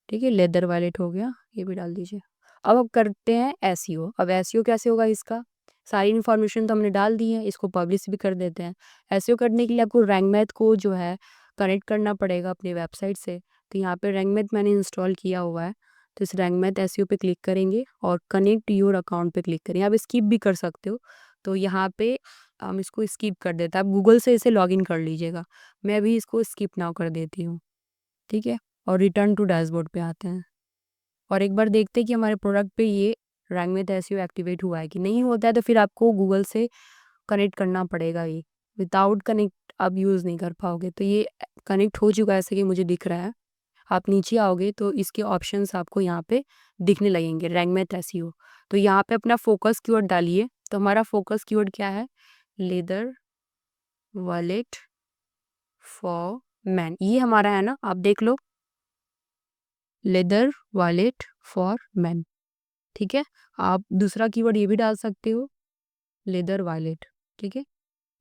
ठीक है, लेदर वॉलेट हो गया, ये भी डाल दीजिए। अब करते हैं एसईओ। अब एसईओ कैसे होगा इसका, सारी इन्फॉर्मेशन तो हमने डाल दी है, इसको पब्लिश भी कर देते हैं। एसईओ करने के लिए आपको रैंक मैथ को जो है कनेक्ट करना पड़ेगा अपनी वेबसाइट से। तो यहाँ पे रैंक मैथ मैंने इंस्टॉल किया हुआ है, तो इस रैंक मैथ एसईओ पे क्लिक करेंगे और कनेक्ट योर अकाउंट पे क्लिक करेंगे। आप स्किप भी कर सकते हो, तो यहाँ पे हम इसको स्किप कर देते हैं, आप गूगल से इसे लॉगिन कर लीजिएगा, मैं भी इसको स्किप नाउ कर देती हूँ। ठीक है, और रिटर्न टू डैशबोर्ड पे आते हैं, और एक बार देखते हैं कि हमारे प्रोडक्ट पे ये रैंक मैथ एसईओ एक्टिवेट हुआ है कि नहीं। होता है तो फिर आपको गूगल से कनेक्ट करना पड़ेगा, ये विदाउट कनेक्ट आप यूज़ नहीं कर पाओगे। तो ये कनेक्ट हो चुका है ऐसे कि मुझे दिख रहा है। आप नीचे आओगे तो इसके ऑप्शंस आपको यहाँ पे दिखने लगेंगे, रैंक मैथ एसईओ। तो यहाँ पे अपना फोकस कीवर्ड डालिए, तो हमारा फोकस कीवर्ड क्या है, लेदर वॉलेट फॉर मैन, ये हमारा है ना, आप देख लो, लेदर वॉलेट फॉर मैन। ठीक है, आप दूसरा कीवर्ड ये भी डाल सकते हो, लेदर वॉलेट। ठीक है,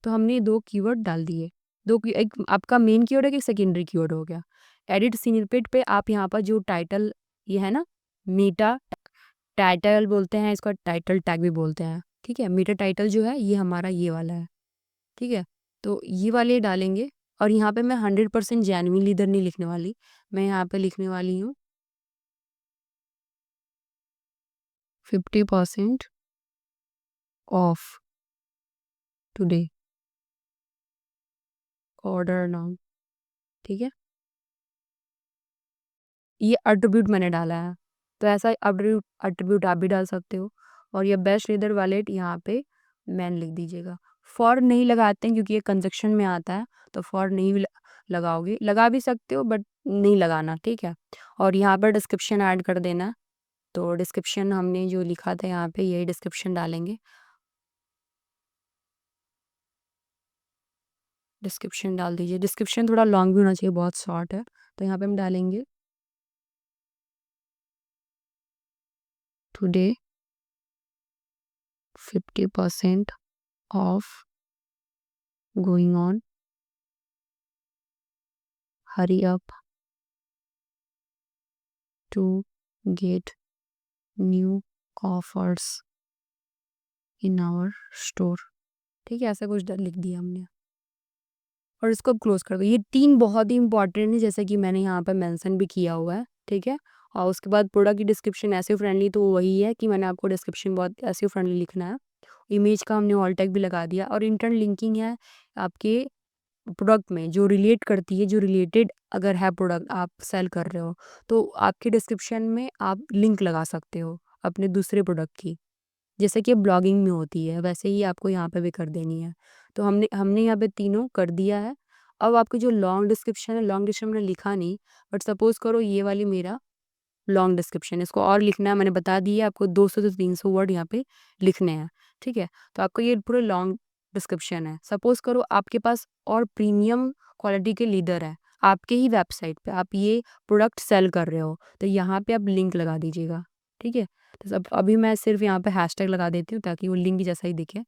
तो हमने दो कीवर्ड डाल दिए, एक आपका मेन कीवर्ड है कि सेकेंडरी कीवर्ड हो गया। एडिट स्निपेट पे आप यहाँ पर जो टाइटल ये है ना, मीटा टाइटल बोलते हैं इसका, टाइटल टैग भी बोलते हैं। ठीक है, मीटा टाइटल जो है ये हमारा ये वाला है। ठीक है, तो ये वाले डालेंगे, और यहाँ पे मैं 100% जेन्युइन लीडर नहीं लिखने वाली, मैं यहाँ पे लिखने वाली हूँ 50% ऑफ टुडे, ऑर्डर नाउ। ठीक है, ये एट्रीब्यूट मैंने डाला है, तो ऐसा एट्रीब्यूट आप भी डाल सकते हो। और ये बेस्ट लीडर वॉलेट यहाँ पे मैन लिख दीजिएगा। फॉर नहीं लगाते हैं क्योंकि ये कंजक्शन में आता है, तो फॉर नहीं लगाओगे, लगा भी सकते हो बट नहीं लगाना। ठीक है, और यहाँ पर डिस्क्रिप्शन ऐड कर देना, तो डिस्क्रिप्शन हमने जो लिखा था यहाँ पे यही डिस्क्रिप्शन डालेंगे। डिस्क्रिप्शन डाल दीजिए, डिस्क्रिप्शन थोड़ा लॉन्ग भी होना चाहिए, बहुत शॉर्ट है, तो यहाँ पे हम डालेंगे today 50% off going on, hurry up to get new offers। In our store. ठीक है, ऐसा कुछ लिख दिया हमने और इसको अब क्लोज कर दो। ये 3 बहुत ही इंपॉर्टेंट है, जैसे कि मैंने यहाँ पे मेंशन भी किया हुआ है। ठीक है, और उसके बाद प्रोडक्ट की डिस्क्रिप्शन एसईओ फ्रेंडली, तो वही है कि मैंने आपको डिस्क्रिप्शन बहुत एसईओ फ्रेंडली लिखना है। इमेज का हमने ऑल टैग भी लगा दिया और इंटरनल लिंकिंग है आपके प्रोडक्ट में जो रिलेट करती है, जो रिलेटेड अगर है प्रोडक्ट आप सेल कर रहे हो, तो आपके डिस्क्रिप्शन में आप लिंक लगा सकते हो अपने दूसरे प्रोडक्ट की। जैसे कि ब्लॉगिंग में होती है, वैसे ही आपको यहाँ पे भी कर देनी है। तो हमने हमने यहाँ पे तीनों कर दिया है। अब आपकी जो लॉन्ग डिस्क्रिप्शन है, लॉन्ग डिस्क्रिप्शन मैंने लिखा नहीं, बट सपोज़ करो ये वाली मेरा लॉन्ग डिस्क्रिप्शन है, इसको और लिखना है, मैंने बता दिया आपको 200 से 300 वर्ड यहाँ पे लिखने हैं। ठीक है, तो आपको ये पूरा लॉन्ग डिस्क्रिप्शन है। सपोज़ करो आपके पास और प्रीमियम क्वालिटी के लीडर है, आपके ही वेबसाइट पे आप ये प्रोडक्ट सेल कर रहे हो, तो यहाँ पे आप लिंक लगा दीजिएगा। ठीक है, तो सब अभी मैं सिर्फ यहाँ पे हैशटैग लगा देती हूँ ताकि वो लिंक जैसा ही दिखे।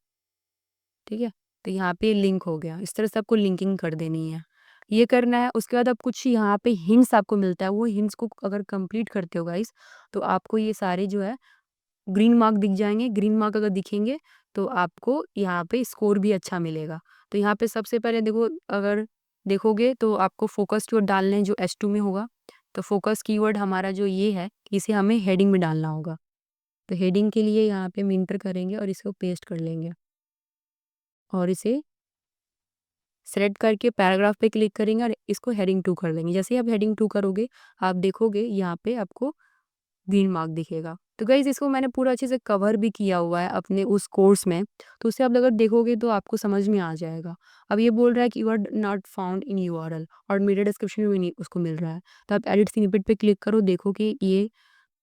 ठीक है, तो यहाँ पे लिंक हो गया। इस तरह से आपको लिंकिंग कर देनी है, ये करना है। उसके बाद अब कुछ यहाँ पे हिंट्स आपको मिलता है, वो हिंट्स को अगर कंप्लीट करते हो गाइस, तो आपको ये सारे जो है ग्रीन मार्क दिख जाएंगे। ग्रीन मार्क अगर दिखेंगे तो आपको यहाँ पे स्कोर भी अच्छा मिलेगा। तो यहाँ पे सबसे पहले देखो, अगर देखोगे तो आपको फोकस कीवर्ड डालने हैं जो H2 में होगा। तो फोकस कीवर्ड हमारा जो ये है, इसे हमें हेडिंग में डालना होगा। तो हेडिंग के लिए यहाँ पे हम इंटर करेंगे और इसको पेस्ट कर लेंगे और इसे सेलेक्ट करके पैराग्राफ पे क्लिक करेंगे और इसको हेडिंग 2 कर देंगे। जैसे ही आप हेडिंग 2 करोगे, आप देखोगे यहाँ पे आपको ग्रीन मार्क दिखेगा। तो गाइज़ इसको मैंने पूरा अच्छे से कवर भी किया हुआ है अपने उस कोर्स में, तो उसे आप अगर देखोगे तो आपको समझ में आ जाएगा। अब ये बोल रहा है keyword not found in URL और मेरे डिस्क्रिप्शन में भी नहीं उसको मिल रहा है। तो आप एडिट स्निपेट पे क्लिक करो, देखो कि ये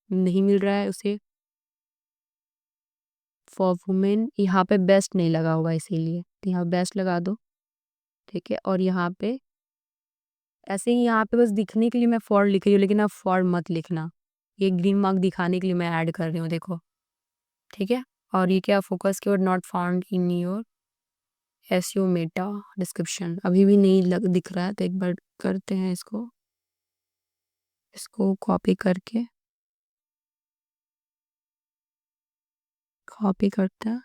नहीं मिल रहा है उसे। फॉर वुमेन यहाँ पे बेस्ट नहीं लगा हुआ इसीलिए, तो यहाँ बेस्ट लगा दो। ठीक है, और यहाँ पे ऐसे ही यहाँ पे बस दिखने के लिए मैं फॉर लिख रही हूँ, लेकिन आप फॉर मत लिखना। ये ग्रीन मार्क दिखाने के लिए मैं ऐड कर रही हूँ, देखो। ठीक है, और ये क्या focus keyword not found in your SEO Meta description अभी भी नहीं दिख रहा है, तो एक बार करते हैं इसको कॉपी करके कॉपी करते हैं।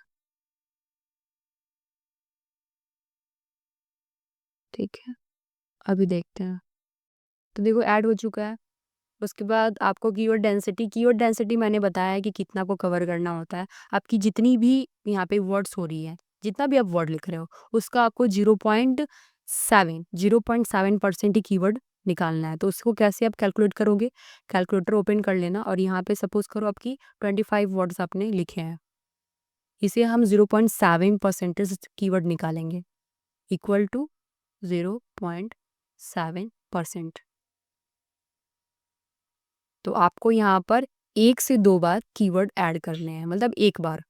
ठीक है, अभी देखते हैं। तो देखो ऐड हो चुका है। उसके बाद आपको कीवर्ड डेंसिटी मैंने बताया है कि कितना आपको कवर करना होता है। आपकी जितनी भी यहाँ पे वर्ड्स हो रही है, जितना भी आप वर्ड लिख रहे हो, उसका आपको 0.7% ही कीवर्ड निकालना है। तो उसको कैसे आप कैलकुलेट करोगे? कैलकुलेटर ओपन कर लेना और यहाँ पे सपोज करो आपकी 25 वर्ड्स आपने लिखे हैं, इसे हम 0.7% कीवर्ड निकालेंगे, इक्वल टू 0.7%। तो आपको यहाँ पर 1 से 2 बार कीवर्ड ऐड करने हैं, मतलब एक बार।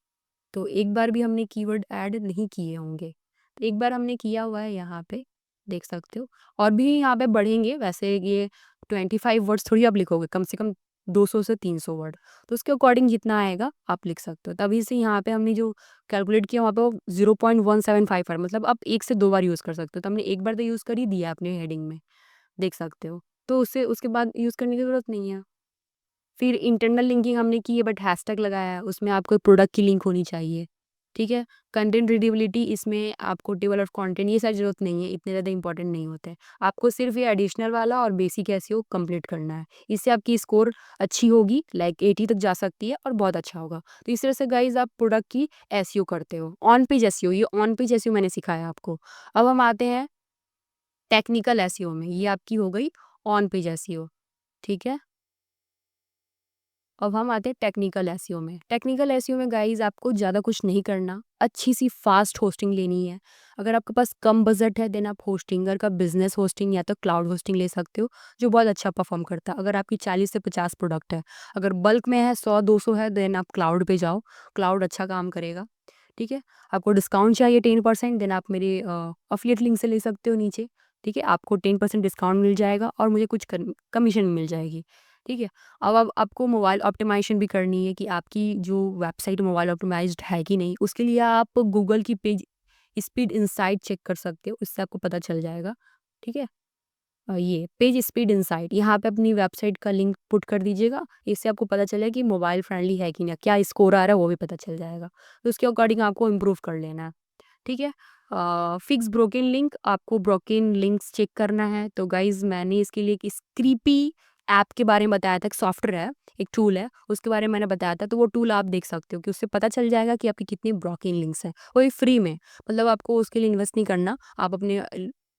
तो एक बार भी हमने कीवर्ड ऐड नहीं किए होंगे, तो एक बार हमने किया हुआ है, यहाँ पे देख सकते हो। और भी यहाँ पे बढ़ेंगे, वैसे ये 25 वर्ड्स थोड़ी आप लिखोगे, कम से कम 200 से 300 वर्ड, तो उसके अकॉर्डिंग जितना आएगा आप लिख सकते हो। तभी से यहाँ पे हमने जो कैलकुलेट किया वहाँ पे वो 0.175 है, मतलब आप 1 से 2 बार यूज़ कर सकते हो। तो हमने एक बार तो यूज़ कर ही दिया अपने हेडिंग में, देख सकते हो। तो उससे उसके बाद यूज़ करने की ज़रूरत नहीं है। फिर इंटरनल लिंकिंग हमने की है, बट हैशटैग लगाया है, उसमें आपको प्रोडक्ट की लिंक होनी चाहिए। ठीक है, कंटेंट रीडेबिलिटी, इसमें आपको टेबल ऑफ कंटेंट ये सारी ज़रूरत नहीं है, इतने ज़्यादा इंपॉर्टेंट नहीं होते हैं। आपको सिर्फ ये एडिशनल वाला और बेसिक एसईओ कंप्लीट करना है, इससे आपकी स्कोर अच्छी होगी, लाइक 80 तक जा सकती है और बहुत अच्छा होगा। तो इस तरह से गाइज आप प्रोडक्ट की एसईओ करते हो। ऑन पेज एसईओ, ये ऑन पेज एसईओ मैंने सिखाया आपको। अब हम आते हैं टेक्निकल एसईओ में, ये आपकी हो गई ऑन पेज एसईओ। ठीक है, अब हम आते हैं टेक्निकल एसईओ में। टेक्निकल एसईओ में गाइज आपको ज़्यादा कुछ नहीं करना, अच्छी सी फास्ट होस्टिंग लेनी है। अगर आपके पास कम बजट है, देन आप होस्टिंगर का बिजनेस होस्टिंग या तो क्लाउड होस्टिंग ले सकते हो, जो बहुत अच्छा परफॉर्म करता है। अगर आपकी 40 से 50 प्रोडक्ट है, अगर बल्क में है 100-200 है, देन आप क्लाउड पे जाओ, क्लाउड अच्छा काम करेगा। ठीक है, आपको डिस्काउंट चाहिए 10%, देन आप मेरे अफिलिएट लिंक से ले सकते हो नीचे। ठीक है, आपको 10% डिस्काउंट मिल जाएगा और मुझे कुछ कमीशन मिल जाएगी। ठीक है, अब आपको मोबाइल ऑप्टिमाइजेशन भी करनी है कि आपकी जो वेबसाइट मोबाइल ऑप्टिमाइज्ड है कि नहीं। उसके लिए आप गूगल की पेज स्पीड इंसाइट चेक कर सकते हो, इससे आपको पता चल जाएगा। ठीक है, ये पेज स्पीड इनसाइट, यहाँ पे अपनी वेबसाइट का लिंक पुट कर दीजिएगा। इससे आपको पता चलेगा कि मोबाइल फ्रेंडली है कि नहीं, क्या स्कोर आ रहा है वो भी पता चल जाएगा। तो उसके अकॉर्डिंग आपको इम्प्रूव कर लेना है, ठीक है। फिक्स ब्रोकन लिंक, आपको ब्रोकन लिंक्स चेक करना है। तो गाइज मैंने इसके लिए एक स्क्रीपी ऐप के बारे में बताया था, एक सॉफ्टवेयर है, एक टूल है, उसके बारे में मैंने बताया था। तो वो टूल आप देख सकते हो कि उससे पता चल जाएगा कि आपकी कितनी ब्रोकन लिंक्स हैं, वो भी फ्री में। मतलब आपको उसके लिए इन्वेस्ट नहीं करना, आप अपने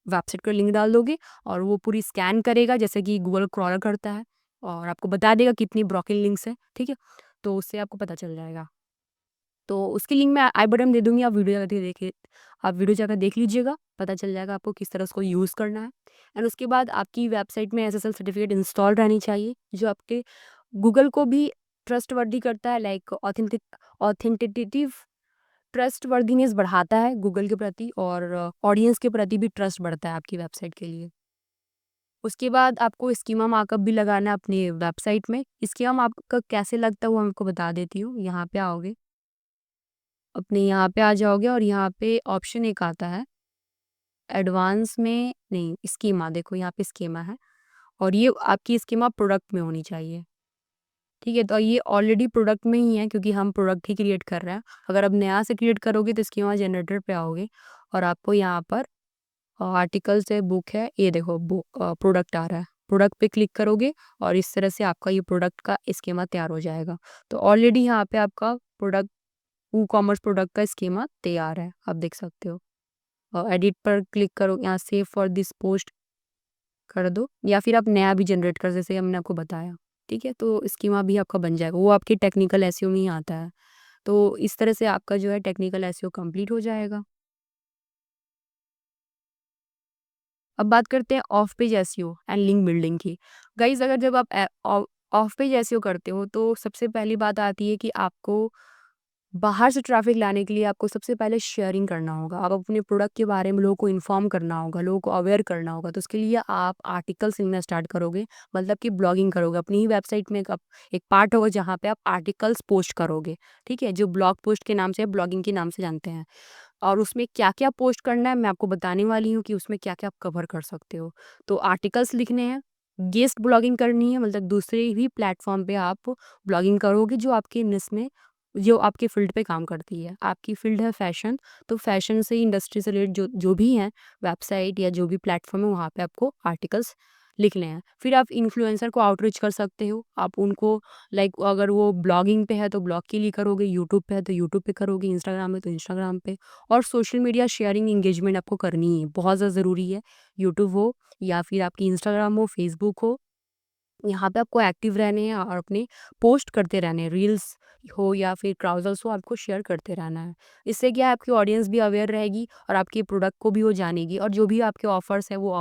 वेबसाइट पर लिंक डाल दोगे और वो पूरी स्कैन करेगा जैसे कि गूगल क्रॉलर करता है, और आपको बता देगा कितनी ब्रोकन लिंक्स है, ठीक है। तो उससे आपको पता चल जाएगा। तो उसकी लिंक मैं आई बटन दे दूँगी, आप वीडियो जाकर देख लीजिएगा, पता चल जाएगा आपको किस तरह उसको यूज़ करना है। एंड उसके बाद आपकी वेबसाइट में एसएसएल सर्टिफिकेट इंस्टॉल रहनी चाहिए, जो आपके गूगल को भी ट्रस्टवर्दी करता है, लाइक ऑथेंटिटिव ट्रस्टवर्दीनेस बढ़ाता है गूगल के प्रति, और ऑडियंस के प्रति भी ट्रस्ट बढ़ता है आपकी वेबसाइट के लिए। उसके बाद आपको स्कीमा मार्कअप भी लगाना है अपनी वेबसाइट में। स्कीमा मार्कअप कैसे लगता है वो मैं आपको बता देती हूँ। यहाँ पे आओगे, अपने यहाँ पे आ जाओगे और यहाँ पे ऑप्शन एक आता है एडवांस में, नहीं स्कीमा, देखो यहाँ पे स्कीमा है, और ये आपकी स्कीमा प्रोडक्ट में होनी चाहिए, ठीक है। तो ये ऑलरेडी प्रोडक्ट में ही है क्योंकि हम प्रोडक्ट ही क्रिएट कर रहे हैं। अगर अब नया से क्रिएट करोगे तो स्कीमा जनरेटर पे आओगे और आपको यहाँ पर आर्टिकल्स है, बुक है, ये देखो बुक प्रोडक्ट आ रहा है, प्रोडक्ट पे क्लिक करोगे और इस तरह से आपका ये प्रोडक्ट का स्कीमा तैयार हो जाएगा। तो ऑलरेडी यहाँ पे आपका प्रोडक्ट ई कॉमर्स प्रोडक्ट का स्कीमा तैयार है, आप देख सकते हो। और एडिट पर क्लिक करो, यहाँ सेव फॉर दिस पोस्ट कर दो, या फिर आप नया भी जनरेट कर, जैसे हमने आपको बताया, ठीक है। तो स्कीमा भी आपका बन जाएगा, वो आपके टेक्निकल एसईओ में ही आता है। तो इस तरह से आपका जो है टेक्निकल एसईओ कंप्लीट हो जाएगा। अब बात करते हैं of page SEO and link building की। गाइज अगर जब आप ऑफ पेज एसईओ करते हो तो सबसे पहली बात आती है कि आपको बाहर से ट्रैफिक लाने के लिए आपको सबसे पहले शेयरिंग करना होगा। आप अपने प्रोडक्ट के बारे में लोगों को इन्फॉर्म करना होगा, लोगों को अवेयर करना होगा। तो उसके लिए आप आर्टिकल्स लिखना स्टार्ट करोगे, मतलब कि ब्लॉगिंग करोगे। अपनी ही वेबसाइट में एक पार्ट होगा जहाँ पे आप आर्टिकल्स पोस्ट करोगे, ठीक है, जो ब्लॉग पोस्ट के नाम से, ब्लॉगिंग के नाम से जानते हैं। और उसमें क्या-क्या पोस्ट करना है मैं आपको बताने वाली हूँ कि उसमें क्या-क्या आप कवर कर सकते हो। तो आर्टिकल्स लिखने हैं, गेस्ट ब्लॉगिंग करनी है, मतलब दूसरे ही प्लेटफ़ॉर्म पे आप ब्लॉगिंग करोगे जो आपके निश में, जो आपके फ़ील्ड पे काम करती है। आपकी फ़ील्ड है फ़ैशन, तो फ़ैशन से इंडस्ट्री से रिलेटेड जो जो भी हैं वेबसाइट या जो भी प्लेटफ़ॉर्म है वहाँ पे आपको आर्टिकल्स लिखने हैं। फिर आप इन्फ्लुएंसर को आउटरीच कर सकते हो। आप उनको, लाइक अगर वो ब्लॉगिंग पे है तो ब्लॉग के लिए करोगे, यूट्यूब पे है तो यूट्यूब पे करोगे, इंस्टाग्राम है तो इंस्टाग्राम पे। और सोशल मीडिया शेयरिंग एंगेजमेंट आपको करनी है, बहुत ज़्यादा ज़रूरी है। यूट्यूब हो या फिर आपकी इंस्टाग्राम हो, फेसबुक हो, यहाँ पे आपको एक्टिव रहने हैं और अपने पोस्ट करते रहने हैं। रील्स हो या फिर क्राउज़ल्स हो, आपको शेयर करते रहना है। इससे क्या है, आपकी ऑडियंस भी अवेयर रहेगी और आपके प्रोडक्ट को भी वो जानेगी, और जो भी आपके ऑफ़र्स हैं वो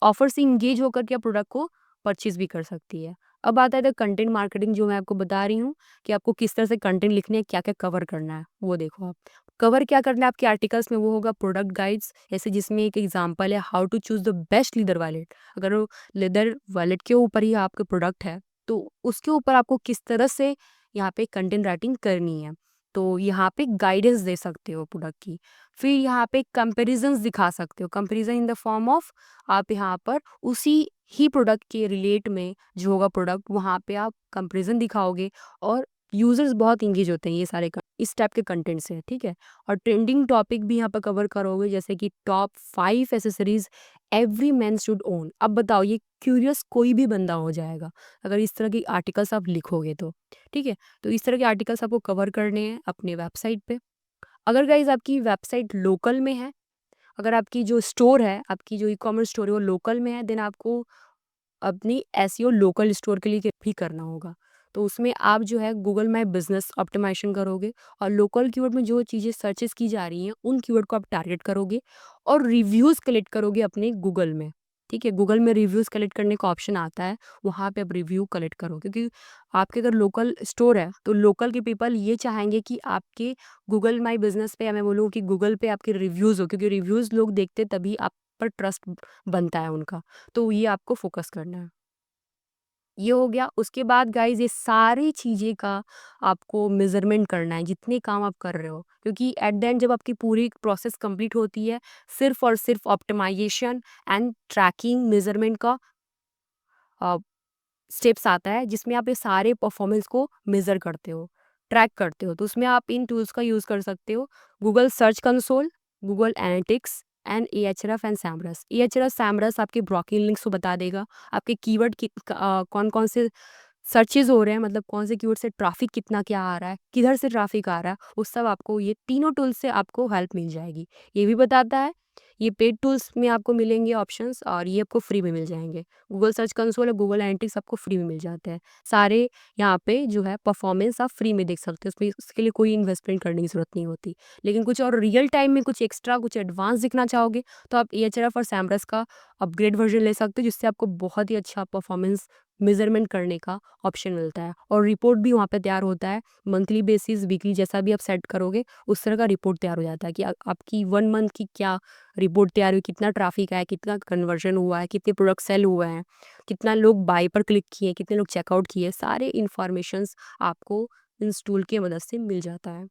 ऑफ़र से इंगेज होकर के प्रोडक्ट को परचेज़ भी कर सकती है। अब आता है द कंटेंट मार्केटिंग, जो मैं आपको बता रही हूँ कि आपको किस तरह से कंटेंट लिखने हैं, क्या-क्या कवर करना है, वो देखो आप। कवर क्या करना है आपके आर्टिकल्स में, वो होगा प्रोडक्ट गाइड्स, जैसे जिसमें एक एग्ज़ाम्पल है how to choose the best leather wallet. अगर वो लेदर वॉलेट के ऊपर ही आपके प्रोडक्ट है, तो उसके ऊपर आपको किस तरह से यहाँ पे कंटेंट राइटिंग करनी है। तो यहाँ पे गाइडेंस दे सकते हो प्रोडक्ट की। फिर यहाँ पे कंपैरिजंस दिखा सकते हो, comparison in the form of, आप यहाँ पर उसी ही प्रोडक्ट के रिलेट में जो होगा प्रोडक्ट, वहाँ पे आप कंपैरिजन दिखाओगे, और यूज़र्स बहुत एंगेज होते हैं ये सारे इस टाइप के कंटेंट से, ठीक है। और ट्रेंडिंग टॉपिक भी यहाँ पर कवर करोगे, जैसे कि top 5 accessories every man should own. अब बताओ, ये क्यूरियस कोई भी बंदा हो जाएगा अगर इस तरह की आर्टिकल्स आप लिखोगे तो, ठीक है। तो इस तरह के आर्टिकल्स आपको कवर करने हैं अपने वेबसाइट पे। अगर गाइज आपकी वेबसाइट लोकल में है, अगर आपकी जो स्टोर है, आपकी जो ई-कॉमर्स स्टोर है वो लोकल में है, देन आपको अपनी एसईओ लोकल स्टोर के लिए भी करना होगा। तो उसमें आप जो है गूगल माय बिज़नेस ऑप्टिमाइज़ेशन करोगे, और लोकल कीवर्ड में जो चीज़ें सर्चेज़ की जा रही हैं, उन कीवर्ड को आप टारगेट करोगे और रिव्यूज़ कलेक्ट करोगे अपने गूगल में, ठीक है? गूगल में रिव्यूज़ कलेक्ट करने का ऑप्शन आता है, वहाँ पे आप रिव्यू कलेक्ट करो, क्योंकि आपके अगर लोकल स्टोर है, तो लोकल के पीपल ये चाहेंगे कि आपके गूगल माय बिज़नेस पे, या मैं बोलूँ कि गूगल पे आपके रिव्यूज़ हो, क्योंकि रिव्यूज़ लोग देखते तभी आप पर ट्रस्ट बनता है उनका। तो ये आपको फ़ोकस करना है। ये हो गया। उसके बाद गाइज़ ये सारी चीज़ें का आपको मेज़रमेंट करना है, जितने काम आप कर रहे हो। क्योंकि एट द एंड जब आपकी पूरी प्रोसेस कंप्लीट होती है, सिर्फ़ और सिर्फ़ ऑप्टिमाइज़ेशन एंड ट्रैकिंग मेज़रमेंट का अ, स्टेप्स आता है, जिसमें आप ये सारे परफॉर्मेंस को मेज़र करते हो, ट्रैक करते हो। तो उसमें आप इन टूल्स का यूज़ कर सकते हो, Google search console, Google analytics and एएचआरएफ एंड सैमरस। एएचआरएफ, सैमरस आपके ब्रोकिंग लिंक्स को बता देगा, आपके कीवर्ड कौन-कौन से सर्चेज़ हो रहे हैं, मतलब कौन से कीवर्ड से ट्रैफ़िक कितना क्या आ रहा है, किधर से ट्रैफ़िक आ रहा है, वो सब आपको ये तीनों टूल्स से आपको हेल्प मिल जाएगी। ये भी बताता है, ये पेड टूल्स में आपको मिलेंगे ऑप्शंस और ये आपको फ्री में मिल जाएँगे। गूगल सर्च कंसोल और गूगल एनालिटिक्स आपको फ्री में मिल जाते हैं। सारे यहाँ पे जो है परफॉर्मेंस आप फ्री में देख सकते हो, उसमें उसके लिए कोई इन्वेस्टमेंट करने की ज़रूरत नहीं होती। लेकिन कुछ और रियल टाइम में कुछ एक्स्ट्रा, कुछ एडवांस देखना चाहोगे, तो आप एएचआरएफ और सैमरस का अपग्रेड वर्ज़न ले सकते हो, जिससे आपको बहुत ही अच्छा परफॉर्मेंस मेज़रमेंट करने का ऑप्शन मिलता है और रिपोर्ट भी वहाँ पे तैयार होता है। मंथली बेसिस, वीकली, जैसा भी आप सेट करोगे, उस तरह का रिपोर्ट तैयार हो जाता है कि आपकी 1 मंथ की क्या रिपोर्ट तैयार हुई, कितना ट्रैफ़िक आया, कितना कन्वर्जन हुआ है, कितने प्रोडक्ट सेल हुए हैं, कितना लोग बाय पर क्लिक किए, कितने लोग चेकआउट किए, सारे इन्फॉर्मेशंस आपको इस टूल की मदद से मिल जाता है।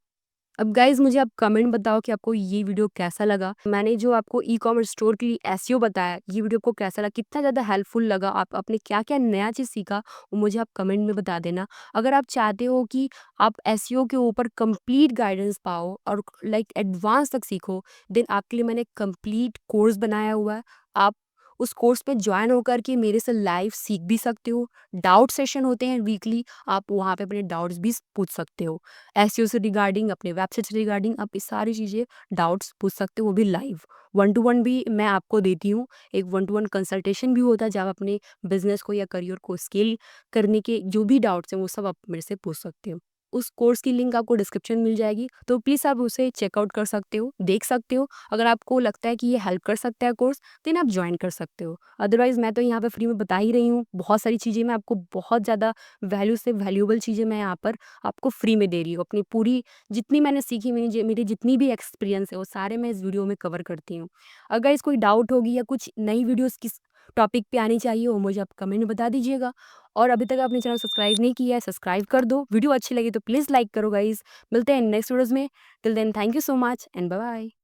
अब गाइज़ मुझे आप कमेंट बताओ कि आपको ये वीडियो कैसा लगा? मैंने जो आपको ई-कॉमर्स स्टोर के लिए एसईओ बताया, ये वीडियो आपको कैसा लगा? कितना ज़्यादा हेल्पफुल लगा? आप आपने क्या-क्या नया चीज़ सीखा? वो मुझे आप कमेंट में बता देना। अगर आप चाहते हो कि आप एसईओ के ऊपर कंप्लीट गाइडेंस पाओ और लाइक एडवांस तक सीखो, देन आपके लिए मैंने कंप्लीट कोर्स बनाया हुआ है। आप उस कोर्स में जॉइन होकर के मेरे से लाइव सीख भी सकते हो। डाउट सेशन होते हैं वीकली, आप वहाँ पे अपने डाउट्स भी पूछ सकते हो। एसईओ से रिगार्डिंग, अपने वेबसाइट से रिगार्डिंग आप ये सारी चीज़ें डाउट्स पूछ सकते हो, वो भी लाइव। वन टू वन भी मैं आपको देती हूँ। एक वन टू वन कंसल्टेशन भी होता है, जब आप अपने बिज़नेस को या करियर को स्केल करने के जो भी डाउट्स हैं, वो सब आप मेरे से पूछ सकते हो। उस कोर्स की लिंक आपको डिस्क्रिप्शन मिल जाएगी, तो प्लीज़ आप उसे चेकआउट कर सकते हो, देख सकते हो। अगर आपको लगता है कि ये हेल्प कर सकता है कोर्स, देन आप जॉइन कर सकते हो। अदरवाइज़ मैं तो यहाँ पे फ्री में बता ही रही हूँ, बहुत सारी चीज़ें मैं आपको, बहुत ज़्यादा वैल्यू से वैल्यूएबल चीज़ें मैं यहाँ पर आपको फ्री में दे रही हूँ। अपनी पूरी जितनी मैंने सीखी, मेरी जितनी भी एक्सपीरियंस है, वो सारे मैं इस वीडियो में कवर करती हूँ। अगर इस कोई डाउट होगी या कुछ नई वीडियोज़ किस टॉपिक पे आनी चाहिए, वो मुझे आप कमेंट में बता दीजिएगा। और अभी तक आपने चैनल सब्सक्राइब नहीं किया है, सब्सक्राइब कर दो। वीडियो अच्छी लगी तो प्लीज़ लाइक करो गाइज़। मिलते हैं नेक्स्ट वीडियोज़ में। Till then thank you so much and bye bye.